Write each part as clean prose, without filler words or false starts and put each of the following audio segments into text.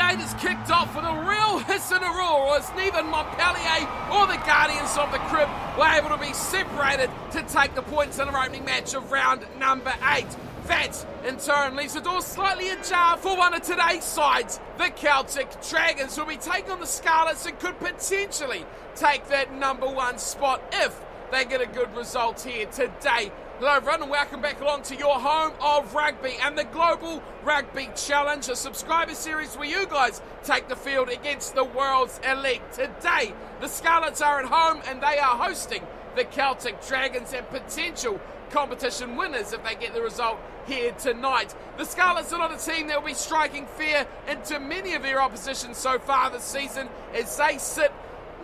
Crusade has kicked off with a real hiss and a roar, as neither Montpellier or the Guardians of the Crib were able to be separated to take the points in our opening match of round number 8. That, in turn, leaves the door slightly ajar for one of today's sides. The Celtic Dragons will be taking on the Scarlets and could potentially take that number 1 spot if they get a good result here today. Hello everyone and welcome back along to your home of rugby and the Global Rugby Challenge, a subscriber series where you guys take the field against the world's elite. Today, the Scarlets are at home and they are hosting the Celtic Dragons and potential competition winners if they get the result here tonight. The Scarlets are not a team that will be striking fear into many of their opposition so far this season, as they sit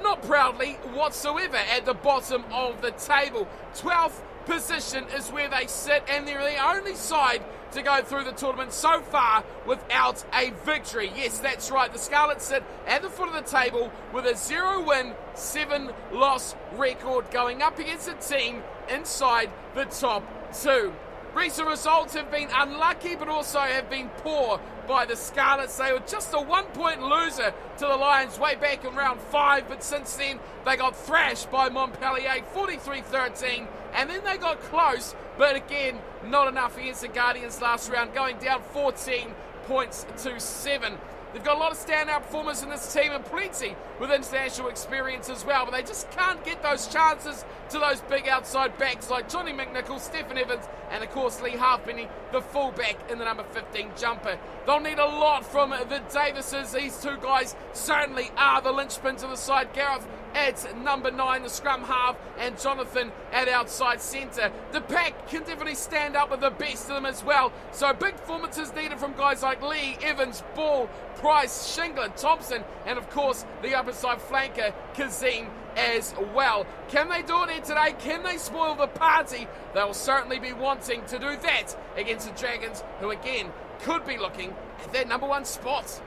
not proudly whatsoever at the bottom of the table. 12th position is where they sit, and they're the only side to go through the tournament so far without a victory. Yes, that's right, the Scarlets sit at the foot of the table with a 0-win, 7-loss record, going up against a team inside the top 2. Recent results have been unlucky but also have been poor by the Scarlets. They were just a 1-point loser to the Lions way back in round 5, but since then they got thrashed by Montpellier 43-13, and then they got close, but again not enough against the Guardians last round, going down 14 points to 7. They've got a lot of standout performers in this team and plenty with international experience as well, but they just can't get those chances to those big outside backs like Johnny McNichol, Stephen Evans, and of course Lee Halfpenny, the fullback in the number 15 jumper. They'll need a lot from the Davises. These two guys certainly are the linchpins of the side. Gareth at number 9, the scrum half, and Jonathan at outside centre. The pack can definitely stand up with the best of them as well, so big performances needed from guys like Lee, Evans, Ball, Price, Shingler, Thompson, and of course the upper side flanker, Kazim, as well. Can they do it here today? Can they spoil the party? They'll certainly be wanting to do that against the Dragons, who again could be looking at their number 1 spot.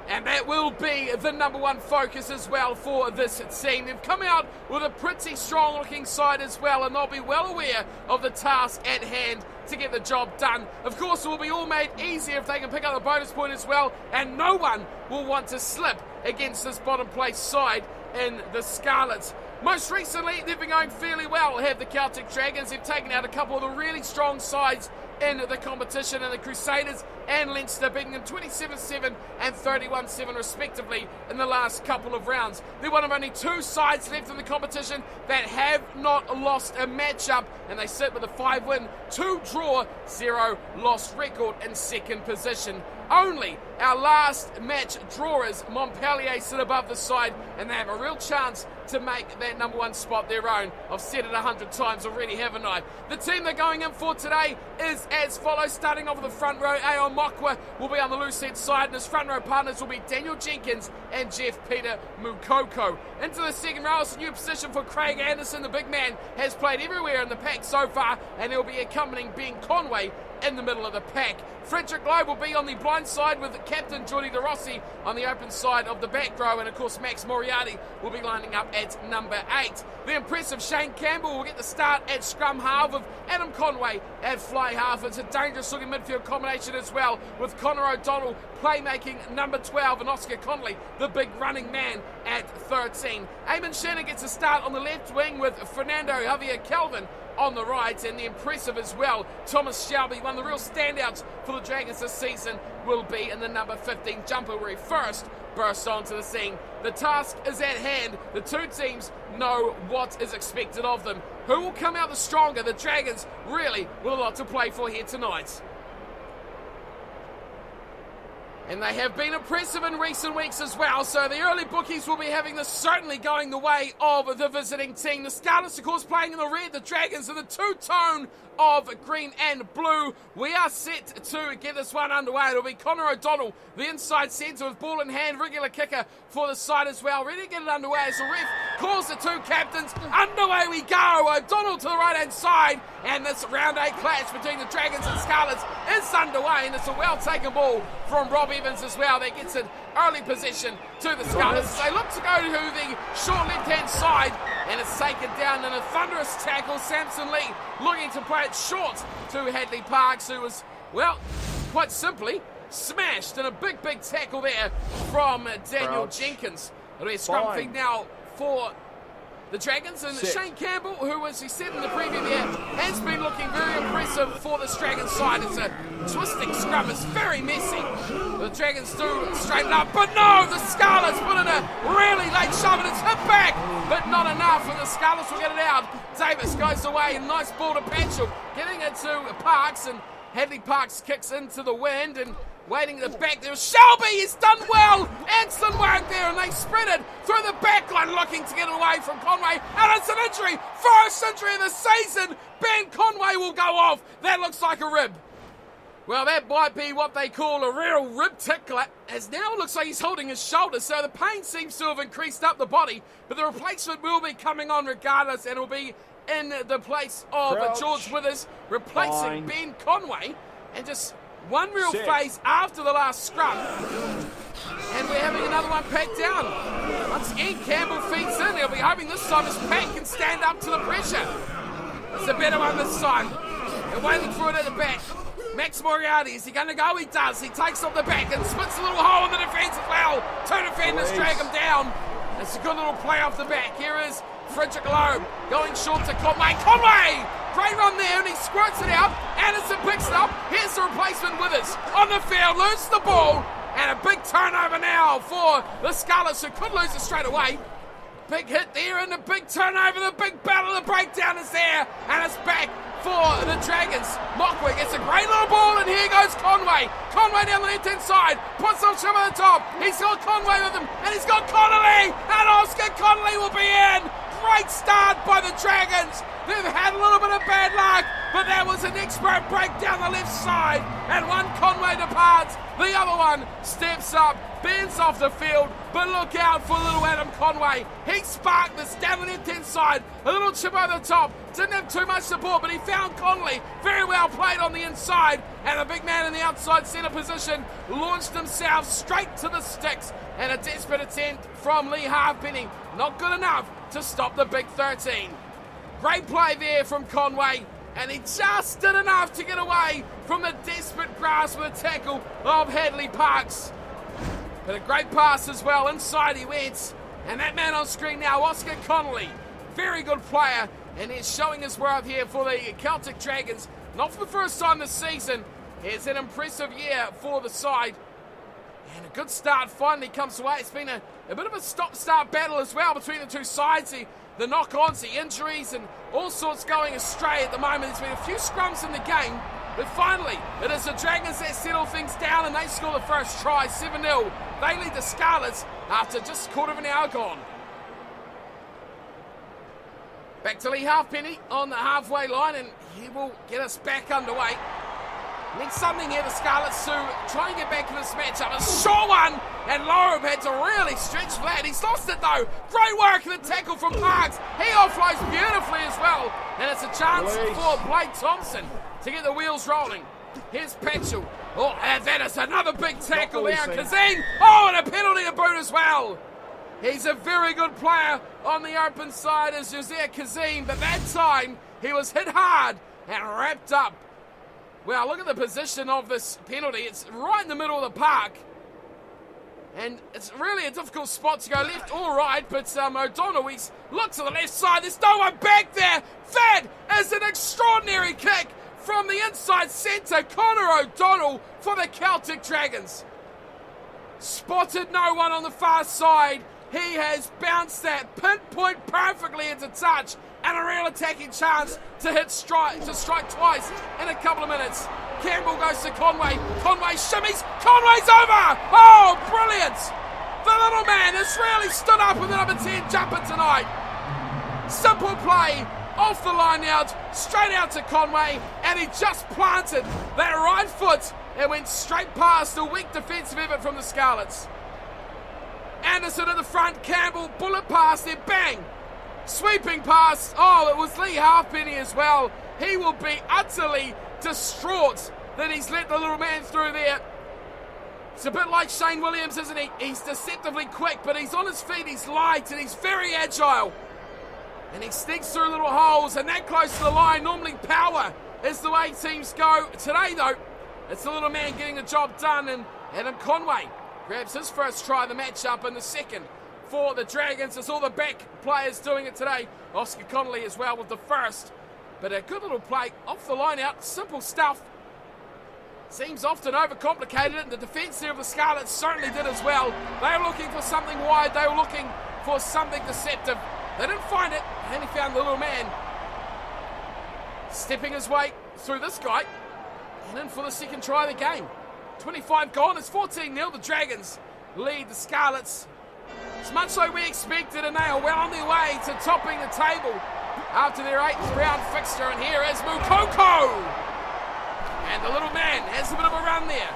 And that will be the number 1 focus as well for this team. They've come out with a pretty strong looking side as well, and they'll be well aware of the task at hand to get the job done. Of course, it will be all made easier if they can pick up the bonus point as well, and no one will want to slip against this bottom place side in the Scarlets. Most recently, they've been going fairly well, have the Celtic Dragons. They've taken out a couple of the really strong sides in the competition, and the Crusaders and Leinster, beating them 27-7 and 31-7 respectively in the last couple of rounds. They're one of only 2 sides left in the competition that have not lost a matchup, and they sit with a 5-win, 2-draw, 0-loss record in second position. Only our last match drawers, Montpellier, sit above the side, and they have a real chance to make that number 1 spot their own. I've said it 100 times already, haven't I? The team they're going in for today is as follows. Starting off with the front row, Aon Mokwa will be on the loose head side, and his front row partners will be Daniel Jenkins and Jeff Peter Mukoko. Into the second row, it's a new position for Craig Anderson. The big man has played everywhere in the pack so far, and he'll be accompanying Ben Conway in the middle of the pack. Frederick Lowe will be on the blind side with captain Jordi De Rossi on the open side of the back row, and of course Max Moriarty will be lining up at number 8. The impressive Shane Campbell will get the start at scrum half, with Adam Conway at fly half. It's a dangerous looking midfield combination as well, with Connor O'Donnell playmaking number 12 and Oscar Connolly, the big running man, at 13. Eamon Shannon gets a start on the left wing with Fernando Javier Calvin on the right, and the impressive as well Thomas Shelby, one of the real standouts for the Dragons this season, will be in the number 15 jumper, where he first burst onto the scene. The task is at hand. The 2 teams know what is expected of them. Who will come out the stronger? The Dragons really will have a lot to play for here tonight. And they have been impressive in recent weeks as well, so the early bookies will be having this certainly going the way of the visiting team. The Scarlets, of course, playing in the red, the Dragons in the 2-tone of green and blue. We are set to get this one underway. It'll be Connor O'Donnell, the inside centre with ball in hand, regular kicker for the side as well. Ready to get it underway as the ref calls the 2 captains. Underway we go. O'Donnell to the right-hand side, and this round 8 clash between the Dragons and Scarlets is underway, and it's a well-taken ball from Rob Evans as well. That gets an early possession to the Scarlets. They look to go to the short left-hand side, and it's taken down in a thunderous tackle. Samson Lee looking to play it short to Hadley Parks, who was, well, quite simply smashed, and a big tackle there from Daniel Jenkins. It'll be a scrum feed now for the Dragons, and Shane Campbell, who, as he said in the preview there, has been looking very impressive for this Dragons side. It's a twisting scrum, it's very messy. The Dragons do straighten up, but no, the Scarlets put in a really late shove, and it's hit back, but not enough, and the Scarlets will get it out. Davis goes away, and nice ball to Patchell, getting it to Parks, and Hadley Parks kicks into the wind, and waiting at the back there. Shelby, he's done well. Excellent work there, and they spread it through the back line, looking to get it away from Conway. And it's an injury. First injury of the season. Ben Conway will go off. That looks like a rib. Well, that might be what they call a real rib tickler, as now it looks like he's holding his shoulder, so the pain seems to have increased up the body, but the replacement will be coming on regardless, and it'll be in the place of George Withers, replacing Ben Conway, and just one real phase after the last scrum, and we're having another one packed down. Once again, Campbell feeds in. He'll be hoping this time his pack can stand up to the pressure. It's a better one this time. They're waiting for it at the back. Max Moriarty, is he going to go? He does. He takes off the back and splits a little hole in the defence as well. Two defenders drag him down. It's a good little play off the back. Here is Frederick Loeb going short to Conway. Conway! Great run there, and he squirts it out. Anderson picks it up. Here's the replacement with us on the field, loses the ball, and a big turnover now for the Scarlets, who could lose it straight away. Big hit there, and a big turnover. The big battle, the breakdown is there, and it's back for the Dragons. Mockwick gets a great little ball, and here goes Conway. Conway down the left-hand side, puts on Shim at the top. He's got Conway with him, and he's got Connolly, and Oscar Connolly will be in. Great start by the Dragons. They've had a little bit of bad luck, but that was an expert break down the left side, and one Conway departs, the other one steps up, bends off the field, but look out for little Adam Conway. He sparked this down the left-hand side, a little chip over the top, didn't have too much support, but he found Connolly, very well played on the inside, and the big man in the outside centre position launched himself straight to the sticks, and a desperate attempt from Lee Halfpenny, not good enough to stop the big 13. Great play there from Conway, and he just did enough to get away from the desperate grasp of the tackle of Hadley Parks. But a great pass as well, inside he went, and that man on screen now, Oscar Connolly, very good player, and he's showing his worth here for the Celtic Dragons, not for the first time this season. It's an impressive year for the side, and a good start finally comes away. It's been a bit of a stop-start battle as well between the two sides. The knock-ons, the injuries, and all sorts going astray at the moment. There's been a few scrums in the game, but finally, it is the Dragons that settle things down, and they score the first try, 7-0. They lead the Scarlets after just a quarter of an hour gone. Back to Lee Halfpenny on the halfway line, and he will get us back underway. Needs something here, the Scarlets, to try and get back in this matchup. A short one, and Loeb had to really stretch for that. He's lost it though. Great work in the tackle from Parks. He offloads beautifully as well, and it's a chance for Blake Thompson to get the wheels rolling. Here's Patchell. Oh, and that is another big tackle there. Kazim. Oh, and a penalty to boot as well. He's a very good player on the open side as Josiah Kazim, but that time he was hit hard and wrapped up. Well, look at the position of this penalty. It's right in the middle of the park. And it's really a difficult spot to go left or right, but O'Donnell, he looks to the left side. There's no one back there. That is an extraordinary kick from the inside centre. Connor O'Donnell for the Celtic Dragons. Spotted no one on the far side. He has bounced that pinpoint perfectly into touch, and a real attacking chance to strike twice in a couple of minutes. Campbell goes to Conway. Conway shimmies. Conway's over. Oh, brilliant. The little man has really stood up with the number 10 jumper tonight. Simple play off the line out, straight out to Conway, and he just planted that right foot and went straight past a weak defensive effort from the Scarlets. Anderson at the front. Campbell, bullet pass there. Bang. Sweeping pass. Oh, it was Lee Halfpenny as well. He will be utterly distraught that he's let the little man through there. It's a bit like Shane Williams, isn't he? He's deceptively quick, but he's on his feet, he's light, and he's very agile. And he sneaks through little holes, and that close to the line. Normally power is the way teams go. Today, though, It's the little man getting the job done, and Adam Conway grabs his first try of the matchup, and the second for the Dragons. It's all the back players doing it today. Oscar Connolly as well with the first. But a good little play off the line out. Simple stuff. Seems often overcomplicated, and the defence there of the Scarlets certainly did as well. They were looking for something wide. They were looking for something deceptive. They didn't find it, and he found the little man stepping his way through this guy and in for the second try of the game. 25 gone. It's 14-0. The Dragons lead the Scarlets. It's much like we expected, and they are well on their way to topping the table after their 8th round fixture. And here is Mukoko. And the little man has a bit of a run there.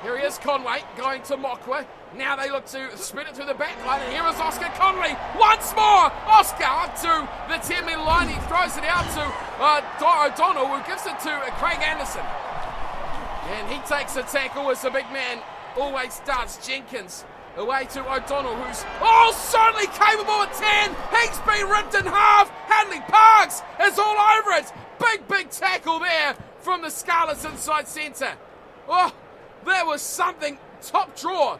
Here he is, Conway, going to Mokwa. Now they look to spread it through the back line. And here is Oscar Connolly once more. Oscar up to the 10-metre line. He throws it out to O'Donnell, who gives it to Craig Anderson. And he takes a tackle as the big man always does. Jenkins away to O'Donnell, who's certainly capable at 10. He's been ripped in half. Hadley Parks is all over it. Big tackle there from the Scarlets inside centre. Oh, there was something top drawer.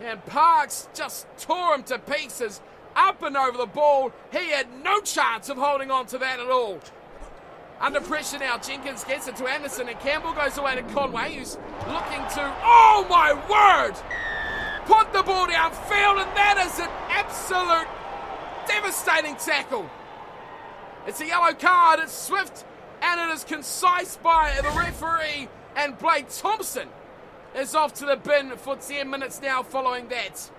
And Parks just tore him to pieces. Up and over the ball. He had no chance of holding on to that at all. Under pressure now, Jenkins gets it to Anderson, and Campbell goes away to Conway, who's looking to, oh my word, put the ball downfield, and that is an absolute devastating tackle. It's a yellow card, it's swift, and it is concise by the referee, and Blake Thompson is off to the bin for 10 minutes now following that.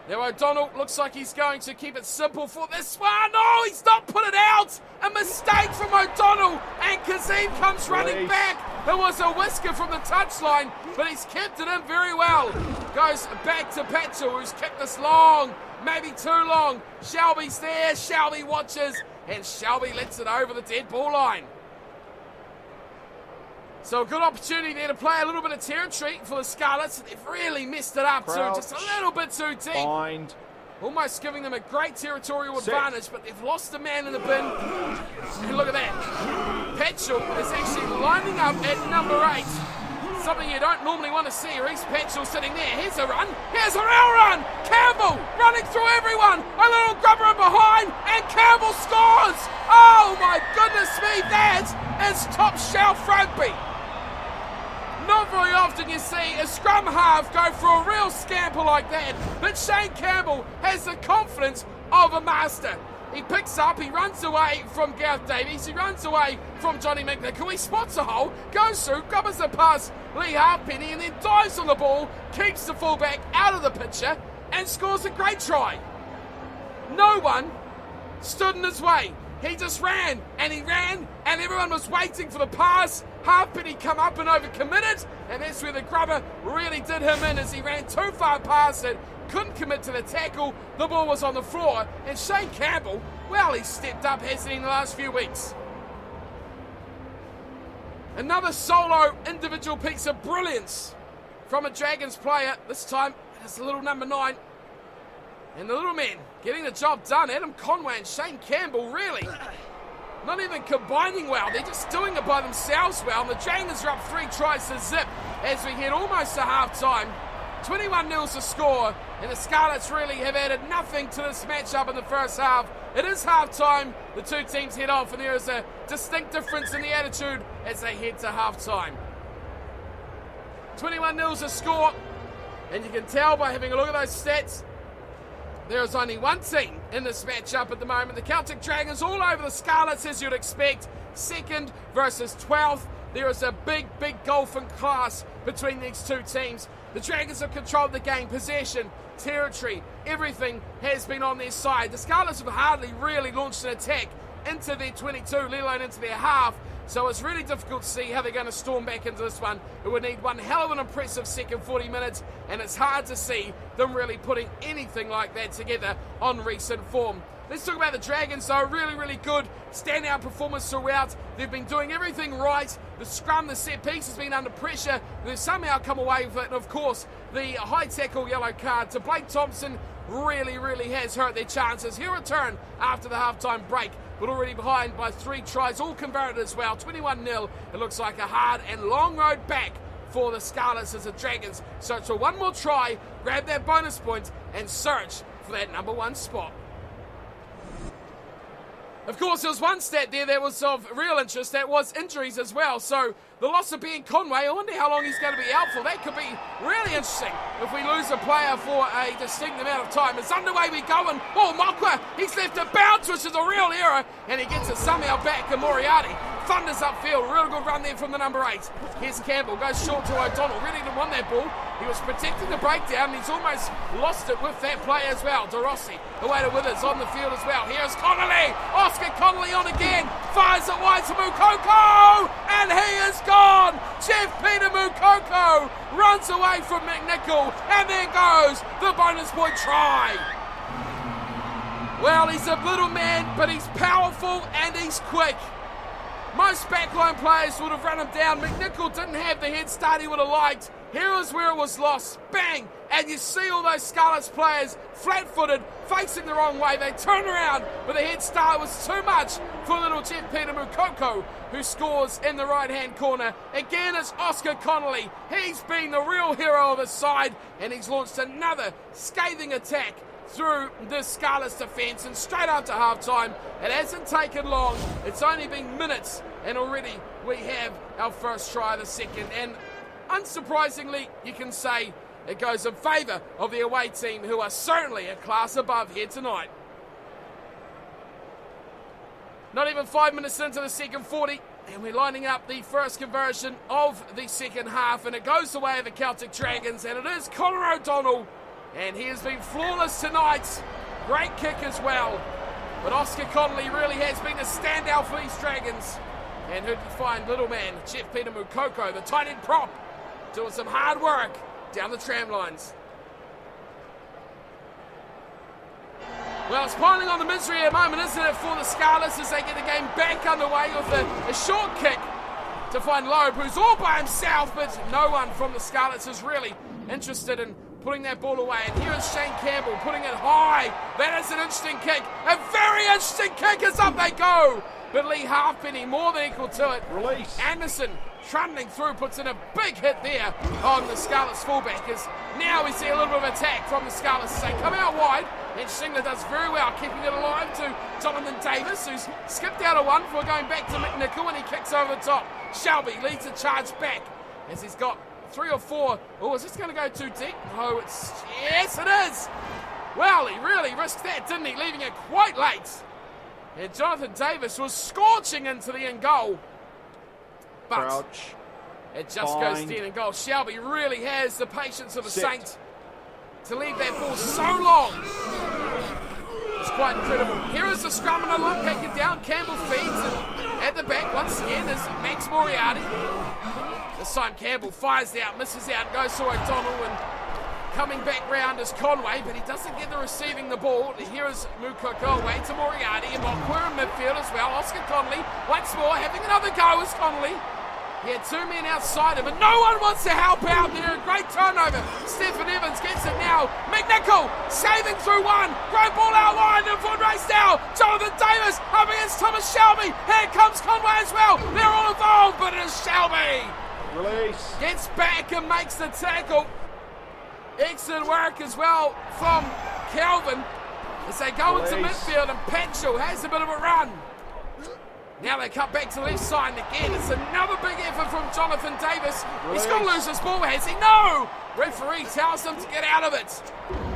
Now O'Donnell looks like he's going to keep it simple for this one. Oh, he's not put it out. A mistake from O'Donnell, and Kazim comes running back. It was a whisker from the touchline, but he's kept it in very well. Goes back to Patchell, who's kicked this long, maybe too long. Shelby's there, Shelby watches, and Shelby lets it over the dead ball line. So a good opportunity there to play a little bit of territory for the Scarlets. They've really messed it up too, just a little bit too deep. Bind. Almost giving them a great territorial advantage, but they've lost a man in the bin. And look at that. Patchell is actually lining up at number 8. Something you don't normally want to see. Reece Patchell sitting there. Here's a run. Here's a real run. Campbell running through everyone. A little grubber in behind, and Campbell scores. Oh my goodness me, that is top shelf rugby. Not very often you see a scrum half go for a real scamper like that, but Shane Campbell has the confidence of a master. He picks up, he runs away from Gareth Davies, he runs away from Johnny McNichol, he spots a hole, goes through, covers the pass, Lee Halfpenny, and then dives on the ball, keeps the fullback out of the picture, and scores a great try. No one stood in his way. He just ran, and everyone was waiting for the pass. Halfpenny come up and overcommitted, and that's where the grubber really did him in as he ran too far past it, couldn't commit to the tackle, the ball was on the floor, and Shane Campbell, well, he's stepped up, hasn't he, in the last few weeks. Another solo individual piece of brilliance from a Dragons player, this time it's the little number 9. And the little men getting the job done. Adam Conway and Shane Campbell really not even combining well. They're just doing it by themselves well. And the Dragons are up 3 tries to zip as we head almost to half-time. 21-0's the score, and the Scarlets really have added nothing to this matchup in the first half. It is half-time. The two teams head off, and there is a distinct difference in the attitude as they head to half-time. 21-0's the score, and you can tell by having a look at those stats, there is only one team in this matchup at the moment. The Celtic Dragons all over the Scarlets, as you'd expect. 2nd versus 12th. There is a big gulf in class between these two teams. The Dragons have controlled the game, possession, territory, everything has been on their side. The Scarlets have hardly really launched an attack into their 22, let alone into their half. So it's really difficult to see how they're going to storm back into this one. It would need one hell of an impressive second 40 minutes, and it's hard to see them really putting anything like that together on recent form. Let's talk about the Dragons, though. Really good standout performance throughout. They've been doing everything right. The scrum, the set piece has been under pressure. They've somehow come away with it. And, of course, the high tackle yellow card to Blake Thompson really has hurt their chances. He'll return after the halftime break, but already behind by 3 tries, all converted as well. 21-0. It looks like a hard and long road back for the Scarlets as the Dragons search for one more try, grab that bonus point, and search for that number 1 spot. Of course, there was one stat there that was of real interest. That was injuries as well. So the loss of Ben Conway, I wonder how long he's going to be out for. That could be really interesting if we lose a player for a distinct amount of time. It's underway we go, and Mokwa, he's left a bounce, which is a real error, and he gets it somehow back, and Moriarty thunders upfield. Real good run there from the number 8. Here's Campbell, goes short to O'Donnell, ready to win that ball. He was protecting the breakdown, and he's almost lost it with that play as well. De Rossi, away to Withers on the field as well. Here's Connolly, Oscar Connolly on again, fires it wide to Mukoko, and he is gone. Jeff Peter Mukoko runs away from McNichol, and there goes the bonus point try. Well, he's a little man, but he's powerful and he's quick. Most backline players would have run him down. McNichol didn't have the head start he would have liked. Here is where it was lost. Bang! And you see all those Scarlets players flat-footed, facing the wrong way. They turn around, but the head start was too much for little Jeff Peter Mukoko, who scores in the right-hand corner. Again, it's Oscar Connolly. He's been the real hero of his side, and he's launched another scathing attack through the Scarlets defence, and straight after halftime, it hasn't taken long. It's only been minutes, and already we have our first try of the second. And unsurprisingly, you can say it goes in favour of the away team, who are certainly a class above here tonight. Not even 5 minutes into the second 40, and we're lining up the first conversion of the second half, and it goes the way of the Celtic Dragons, and it is Connor O'Donnell, and he has been flawless tonight. Great kick as well. But Oscar Connolly really has been a standout for these Dragons. And who did you find? Little man, Jeff Peter Mukoko, the tight end prop, doing some hard work down the tram lines. Well, it's piling on the misery at the moment, isn't it, for the Scarlets as they get the game back underway with a short kick to find Loeb, who's all by himself, but no one from the Scarlets is really interested in putting that ball away. And here is Shane Campbell putting it high. That is an interesting kick. A very interesting kick as up they go. But Lee Halfpenny more than equal to it. Release. Anderson trundling through, puts in a big hit there on the Scarlets fullback. As now we see a little bit of attack from the Scarlets as they come out wide. And Shingler does very well, keeping it alive to Jonathan Davis, who's skipped out of one before going back to McNichol, and he kicks over the top. Shelby leads the charge back as he's got 3 or 4. Oh, is this going to go too deep? No, yes, it is. Well, he really risked that, didn't he? Leaving it quite late. And Jonathan Davis was scorching into the end goal. But Crouch. It just goes dead in goal. Shelby really has the patience of a saint to leave that ball so long. It's quite incredible. Here is the scrum and a look taken down. Campbell feeds, and at the back once again is Max Moriarty. This time Campbell fires out, misses out, goes to O'Donnell, and coming back round is Conway, but he doesn't get the receiving the ball. Here is Mukoko away to Moriarty, and Mokwa in midfield as well. Oscar Connolly once more having another go as Connolly. He had 2 men outside him, and no one wants to help out there. A great turnover. Stephen Evans gets it now. McNichol saving through one. Great ball out wide, and foot race now. Jonathan Davis up against Thomas Shelby. Here comes Conway as well. They're all involved, but it is Shelby. Release. Gets back and makes the tackle. Excellent work as well from Calvin as they go into midfield, and Patchell has a bit of a run. Now they cut back to the left side, and again it's another big effort from Jonathan Davis. He's going to lose this ball, has he? No! Referee tells him to get out of it.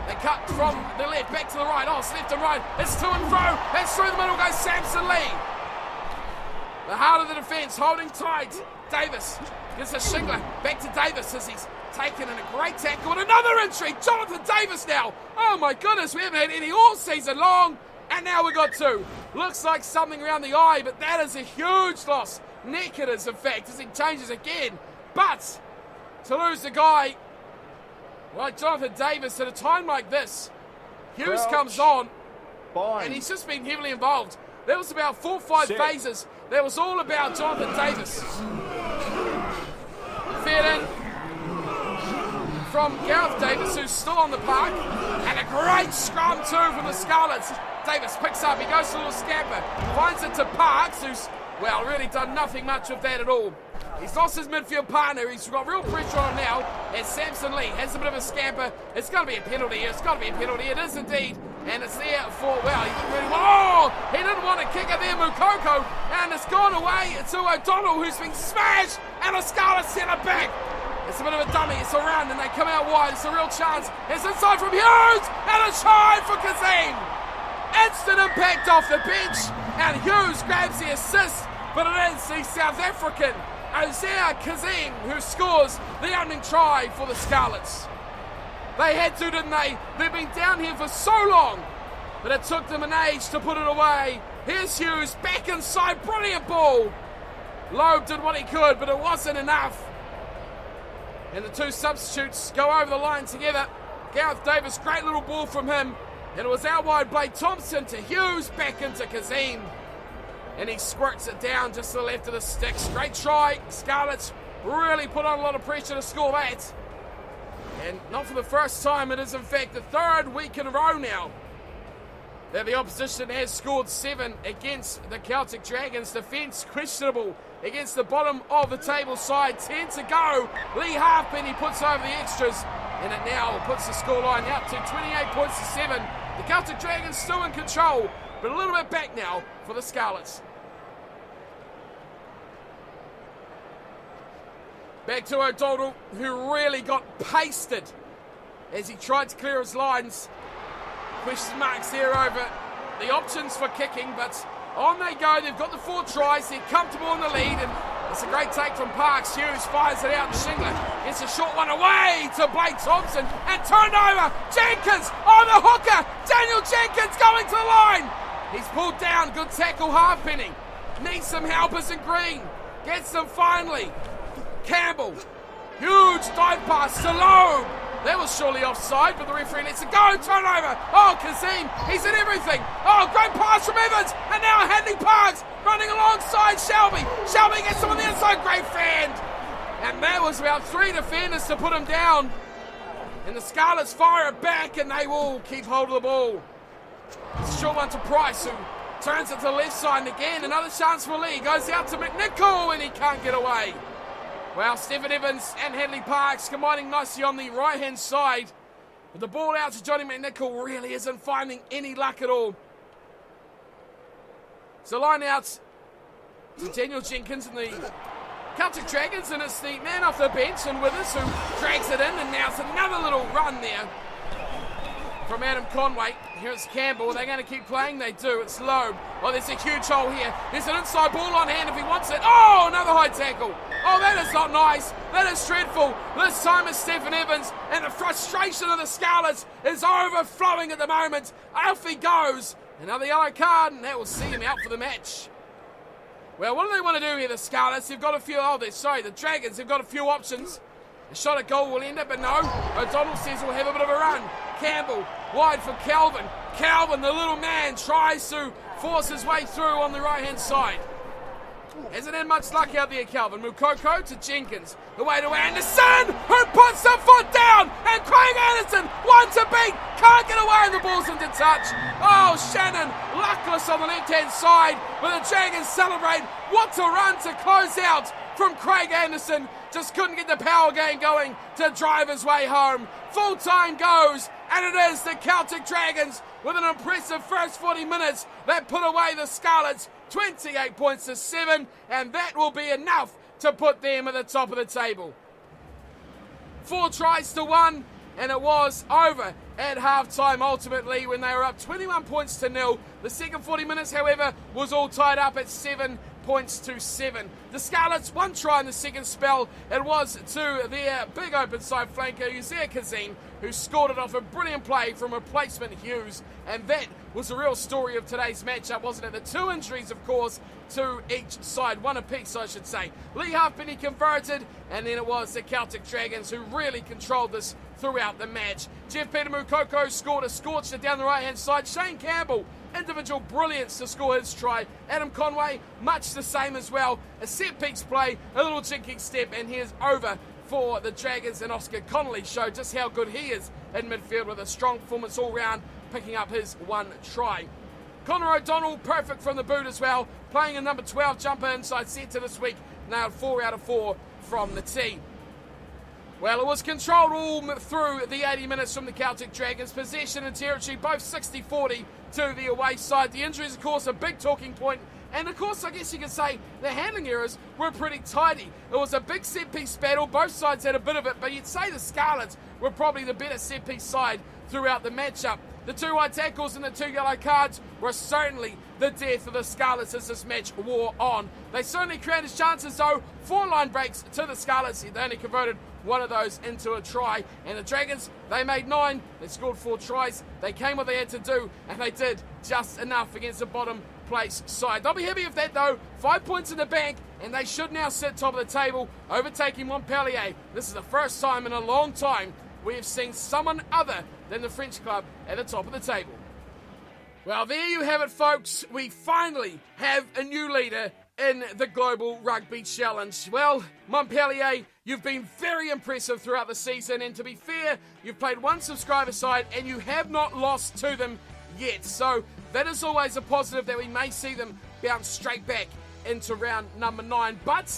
They cut from the left back to the right. Oh, it's left and right. It's to and fro. That's through the middle goes Samson Lee. The heart of the defence holding tight. Davis gives a Shingler back to Davis as he's taken in a great tackle, and another entry. Jonathan Davis now. Oh my goodness, we haven't had any all season long, and now we got 2. Looks like something around the eye, but that is a huge loss. Neck it is, in fact, as he changes again. But to lose the guy like Jonathan Davis at a time like this, Hughes comes on, and he's just been heavily involved. There was about 4 or 5 phases. That was all about Jonathan Davis. Fed in from Gareth Davis, who's still on the park. And a great scrum too from the Scarlets. Davis picks up, he goes to a little scamper, finds it to Parks, who's, well, really done nothing much of that at all. He's lost his midfield partner, he's got real pressure on him now, as Samson Lee has a bit of a scamper. It's got to be a penalty here, it's got to be a penalty, it is indeed. And it's there for, well, he didn't really want, he didn't want to kick it there, Mukoko, and it's gone away to O'Donnell, who's been smashed, and the Scarlets sent it back. It's a bit of a dummy, it's a run, and they come out wide, it's a real chance. It's inside from Hughes, and a try for Kazim. Instant impact off the bench, and Hughes grabs the assist, but it is the South African, Ozea Kazim, who scores the opening try for the Scarlets. They had to, didn't they? They've been down here for so long that it took them an age to put it away. Here's Hughes, back inside, brilliant ball. Loeb did what he could, but it wasn't enough. And the two substitutes go over the line together. Gareth Davis, great little ball from him. And it was out wide, Blake Thompson to Hughes, back into Kazim. And he squirts it down just to the left of the sticks. Great try. Scarlets really put on a lot of pressure to score that. And not for the first time, it is in fact the third week in a row now that the opposition has scored 7 against the Celtic Dragons. Defence questionable against the bottom of the table side. 10 to go. Lee Halfpenny puts over the extras, and it now puts the scoreline out to 28 points to 7. The Celtic Dragons still in control, but a little bit back now for the Scarlets. Back to O'Donnell, who really got pasted as he tried to clear his lines. Question marks here over the options for kicking, but on they go. They've got the 4 tries. They're comfortable in the lead, and it's a great take from Parks. Hughes fires it out, and Shingler gets a short one away to Blake Thompson, and turned over. Jenkins on the hooker. Daniel Jenkins going to the line. He's pulled down. Good tackle, Halfpenny. Needs some helpers in green. Gets them finally. Campbell, huge dive pass to Loeb. That was surely offside, but the referee lets it go. Turnover. Oh, Kazim, he's in everything. Oh, great pass from Evans, and now Hadley Parks running alongside Shelby. Shelby gets him on the inside. Great fend, and that was about 3 defenders to put him down. And the Scarlets fire it back, and they will keep hold of the ball. It's a short one to Price, who turns it to the left side, and again another chance for Lee. Goes out to McNichol, and he can't get away. Well, Stephen Evans and Hadley Parks combining nicely on the right-hand side. But the ball out to Johnny McNichol really isn't finding any luck at all. So line out to Daniel Jenkins and the Celtic Dragons, and it's the man off the bench and Withers who drags it in, and now it's another little run there from Adam Conway. Here's Campbell. Are they going to keep playing? They do. It's Loeb. Oh, there's a huge hole here. There's an inside ball on hand if he wants it. Oh, another high tackle. Oh, that is not nice. That is dreadful. This time it's Stephen Evans, and the frustration of the Scarlets is overflowing at the moment. Off he goes. Another yellow card, and that will see him out for the match. Well, what do they want to do here, the Scarlets? They've got a few, the Dragons have got a few options. A shot at goal will end it, but no. O'Donnell says we'll have a bit of a run. Campbell, wide for Calvin. Calvin, the little man, tries to force his way through on the right-hand side. Hasn't had much luck out there, Calvin. Mukoko to Jenkins. The way to Anderson, who puts the foot down. And Craig Anderson, one to beat. Can't get away, and the ball's into touch. Oh, Shannon, luckless on the left-hand side. But the Dragons celebrate. What a run to close out from Craig Anderson. Just couldn't get the power game going to drive his way home. Full time goes, and it is the Celtic Dragons with an impressive first 40 minutes that put away the Scarlets 28 points to 7, and that will be enough to put them at the top of the table. 4 tries to 1, and it was over at half-time ultimately when they were up 21 points to 0. The second 40 minutes, however, was all tied up at 7 points to 7. The Scarlets, 1 try in the second spell. It was to their big open side flanker, Ozea Kazim, who scored it off a brilliant play from replacement Hughes. And that was the real story of today's matchup, wasn't it? The 2 injuries, of course, to each side. 1 apiece, I should say. Lee Halfpenny converted, and then it was the Celtic Dragons who really controlled this throughout the match. Jeff Peter Mukoko scored a scorcher down the right-hand side. Shane Campbell, individual brilliance to score his try. Adam Conway, much the same as well. A set-piece play, a little jinking step, and here's over for the Dragons, and Oscar Connolly showed just how good he is in midfield with a strong performance all round, picking up his 1 try. Connor O'Donnell, perfect from the boot as well, playing a number 12 jumper inside centre this week, nailed 4 out of 4 from the tee. Well, it was controlled all through the 80 minutes from the Celtic Dragons. Possession and territory, both 60-40 to the away side. The injuries, of course, a big talking point. And, of course, I guess you could say the handling errors were pretty tidy. It was a big set-piece battle. Both sides had a bit of it, but you'd say the Scarlets were probably the better set-piece side throughout the matchup. The 2 high tackles and the 2 yellow cards were certainly the death of the Scarlets as this match wore on. They certainly created chances, though. 4 line breaks to the Scarlets. They only converted 1 of those into a try. And the Dragons, they made 9. They scored 4 tries. They came what they had to do, and they did just enough against the bottom place side. They'll be happy with that, though. 5 points in the bank, and they should now sit top of the table, overtaking Montpellier. This is the first time in a long time we have seen someone other than the French club at the top of the table. Well, there you have it, folks. We finally have a new leader in the Global Rugby Challenge. Well, Montpellier, you've been very impressive throughout the season, and to be fair, you've played 1 subscriber side and you have not lost to them yet. So that is always a positive, that we may see them bounce straight back into round number 9. But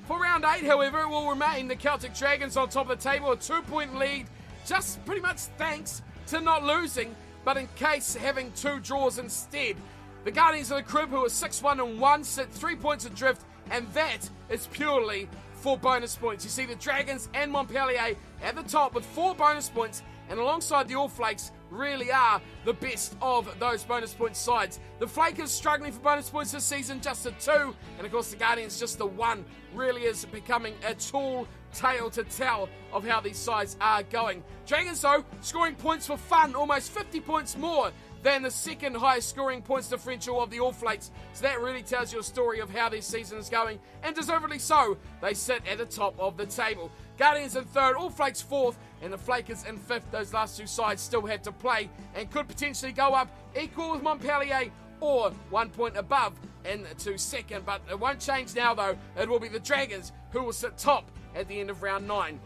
for round 8, however, it will remain the Celtic Dragons on top of the table, a 2-point lead, just pretty much thanks to not losing, but in case having 2 draws instead. The Guardians of the Crib, who are 6-1-1, sit 3 points adrift, and that is purely for bonus points. You see the Dragons and Montpellier at the top with 4 bonus points, and alongside the All Flakes really are the best of those bonus point sides. The Flakers struggling for bonus points this season, just a 2, and of course the Guardians just the 1. Really is becoming a tall tale to tell of how these sides are going. Dragons, though, scoring points for fun, almost 50 points more than the second highest scoring points differential of the All Flakes. So that really tells you a story of how this season is going, and deservedly so. They sit at the top of the table. Guardians in 3rd, All Flakes 4th, and the Flakers in 5th. Those last 2 sides still have to play and could potentially go up equal with Montpellier or 1 point above into 2nd. But it won't change now, though. It will be the Dragons who will sit top at the end of round 9.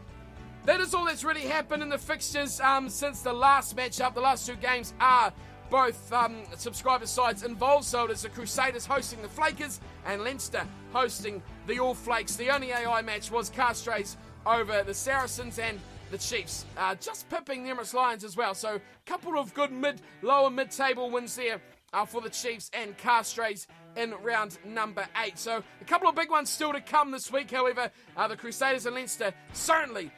That is all that's really happened in the fixtures since the last matchup. The last 2 games are both subscriber sides involved, so it is the Crusaders hosting the Flakers and Leinster hosting the All Flakes. The only AI match was Castres over the Saracens, and the Chiefs just pipping the Emirates Lions as well. So a couple of good lower mid-table wins there for the Chiefs and Castres in round number 8. So a couple of big ones still to come this week, however. The Crusaders and Leinster, certainly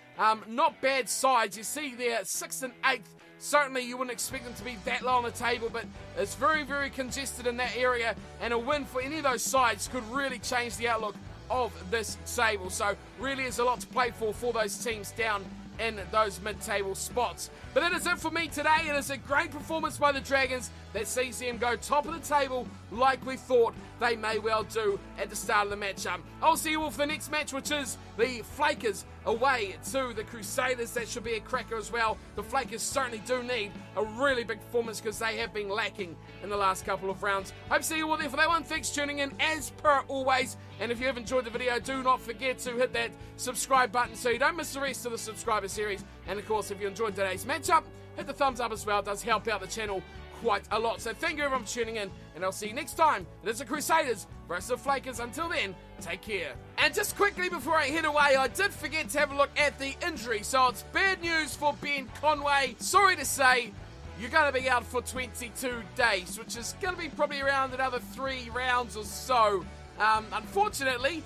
not bad sides. You see there 6th and 8th. Certainly you wouldn't expect them to be that low on the table, but it's very, very congested in that area, and a win for any of those sides could really change the outlook of this table. So really is a lot to play for those teams down in those mid-table spots. But that is it for me today. It is a great performance by the Dragons that sees them go top of the table like we thought they may well do at the start of the matchup. I'll see you all for the next match, which is the Flakers away to the Crusaders. That should be a cracker as well. The Flakers certainly do need a really big performance because they have been lacking in the last couple of rounds. Hope to see you all there for that one. Thanks for tuning in as per always. And if you have enjoyed the video, do not forget to hit that subscribe button so you don't miss the rest of the subscriber series. And of course, if you enjoyed today's matchup, hit the thumbs up as well. It does help out the channel quite a lot. So thank you everyone for tuning in, and I'll see you next time. It is the Crusaders versus the Flakers. Until then, take care. And just quickly before I head away, I did forget to have a look at the injury. So it's bad news for Ben Conway. Sorry to say, you're going to be out for 22 days, which is going to be probably around another 3 rounds or so. Unfortunately,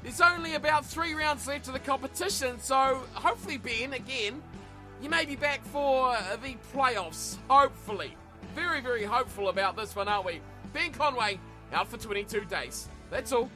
there's only about 3 rounds left of the competition, so hopefully, Ben, again, you may be back for the playoffs. Hopefully. Very, very hopeful about this one, aren't we? Ben Conway out for 22 days. That's all.